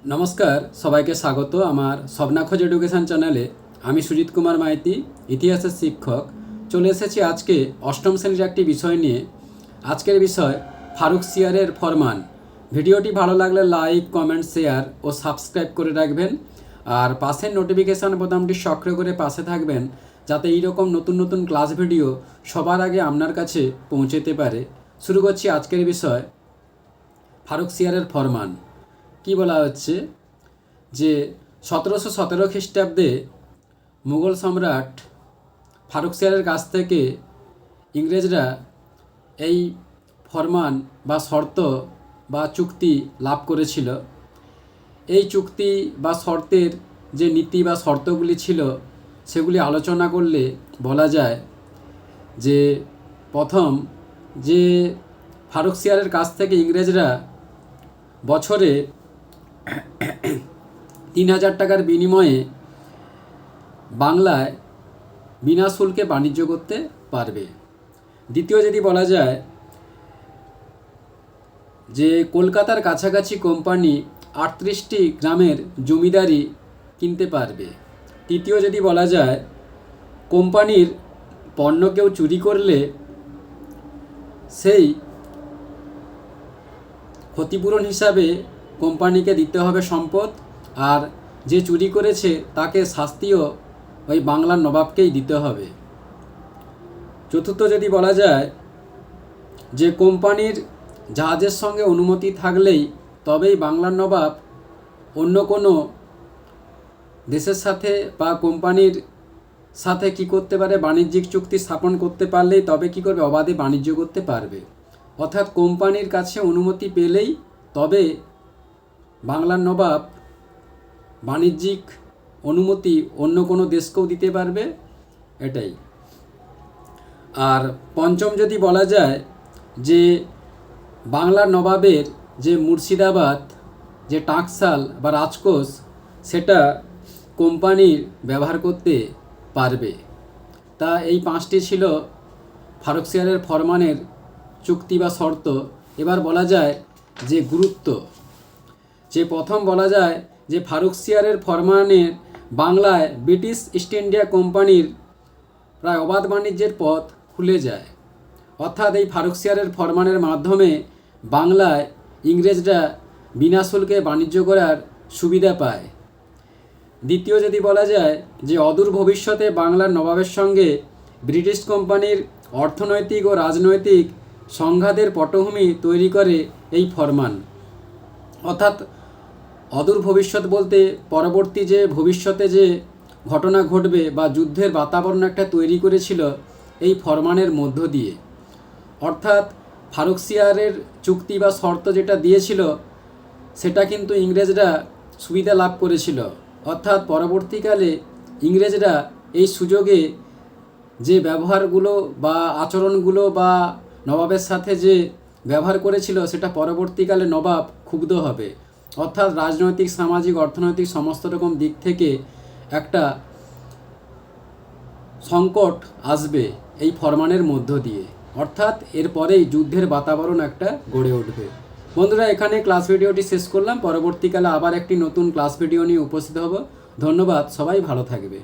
নমস্কার, সবাইকে স্বাগত আমার স্বপ্নাখোঁজ এডুকেশন চ্যানেলে। আমি সুজিত কুমার মাইতি, ইতিহাসের শিক্ষক। চলে এসেছি আজকে অষ্টম শ্রেণীর একটি বিষয় নিয়ে। আজকের বিষয় ফারুকসিয়ারের ফরমান। ভিডিওটি ভালো লাগলে লাইক, কমেন্ট, শেয়ার ও সাবস্ক্রাইব করে রাখবেন। আর পাশের নোটিফিকেশান বোতামটি সক্রিয় করে পাশে থাকবেন, যাতে এইরকম নতুন নতুন ক্লাস ভিডিও সবার আগে আপনার কাছে পৌঁছতে পারে। শুরু করছি আজকের বিষয় ফারুকসিয়ারের ফরমান। কি বলা হচ্ছে যে 1717 খ্রিস্টাব্দে মুঘল সম্রাট ফারুকসিয়ারের কাছ থেকে ইংরেজরা এই ফরমান বা শর্ত বা চুক্তি লাভ করেছিল। এই চুক্তি বা শর্তের যে নীতি বা শর্তগুলি ছিল সেগুলি আলোচনা করলে বলা যায় যে প্রথম যে ফারুকসিয়ারের কাছ থেকে ইংরেজরা বছরে 3000 টাকার বিনিময়ে বাংলায় বিনা শুল্কে বাণিজ্য করতে পারবে। দ্বিতীয় যদি বলা যায় যে কলকাতার কাছাকাছি কোম্পানি 38টি গ্রামের জমিদারি কিনতে পারবে। তৃতীয় যদি বলা যায় কোম্পানির পণ্য কেউ চুরি করলে সেই ক্ষতিপূরণ হিসাবে কোম্পানিকে দিতে হবে সম্পদ, আর যে চুরি করেছে তাকে শাস্তিও ওই বাংলার নবাবকেই দিতে হবে। চতুর্থ যদি বলা যায় যে কোম্পানির জাহাজের সঙ্গে অনুমতি থাকলেই তবেই বাংলার নবাব অন্য কোনো দেশের সাথে বা কোম্পানির সাথে কি করতে পারে, বাণিজ্যিক চুক্তি স্থাপন করতে পারলেই তবে কি করবে, অবাধে বাণিজ্য করতে পারবে। অর্থাৎ কোম্পানির কাছে অনুমতি পেলেই তবে বাংলার নবাব বাণিজ্যিক অনুমতি অন্য কোনো দেশকেও দিতে পারবে, এটাই। আর পঞ্চম যদি বলা যায় যে বাংলার নবাবের যে মুর্শিদাবাদ যে টাকশাল বা রাজকোষ সেটা কোম্পানির ব্যবহার করতে পারবে। তা এই 5টি ছিল ফারুকসিয়ারের ফরমানের চুক্তি বা শর্ত। এবার বলা যায় যে গুরুত্ব। যে প্রথম বলা যায় যে ফারুকসিয়ারের ফরমানের বাংলায় ব্রিটিশ ইস্ট ইন্ডিয়া কোম্পানির প্রায় অবাধ বাণিজ্যের পথ খুলে যায়। অর্থাৎ এই ফারুকসিয়ারের ফরমানের মাধ্যমে বাংলায় ইংরেজরা বিনা শুল্কে বাণিজ্য করার সুবিধা পায়। দ্বিতীয় যদি বলা যায় যে অদূর ভবিষ্যতে বাংলার নবাবের সঙ্গে ব্রিটিশ কোম্পানির অর্থনৈতিক ও রাজনৈতিক সংঘাতের পটভূমি তৈরি করে এই ফরমান। অর্থাৎ অদূর ভবিষ্যৎ বলতে পরবর্তী যে ভবিষ্যতে যে ঘটনা ঘটবে বা যুদ্ধের বাতাবরণ একটা তৈরি করেছিল এই ফরমানের মধ্য দিয়ে। অর্থাৎ ফারুকসিয়ারের চুক্তি বা শর্ত যেটা দিয়েছিল সেটা কিন্তু ইংরেজরা সুবিধা লাভ করেছিল। অর্থাৎ পরবর্তীকালে ইংরেজরা এই সুযোগে যে ব্যবহারগুলো বা আচরণগুলো বা নবাবের সাথে যে ব্যবহার করেছিল সেটা পরবর্তীকালে নবাব ক্ষুব্ধ হবে। অর্থাৎ রাজনৈতিক, সামাজিক, অর্থনৈতিক সমস্ত রকম দিক থেকে একটা সংকট আসবে এই ফরমানের মধ্য দিয়ে। অর্থাৎ এরপরেই যুদ্ধের বাতাবরণ একটা গড়ে উঠবে। বন্ধুরা, এখানে ক্লাস ভিডিওটি শেষ করলাম। পরবর্তীকালে আবার একটি নতুন ক্লাস ভিডিও নিয়ে উপস্থিত হব। ধন্যবাদ, সবাই ভালো থাকবে।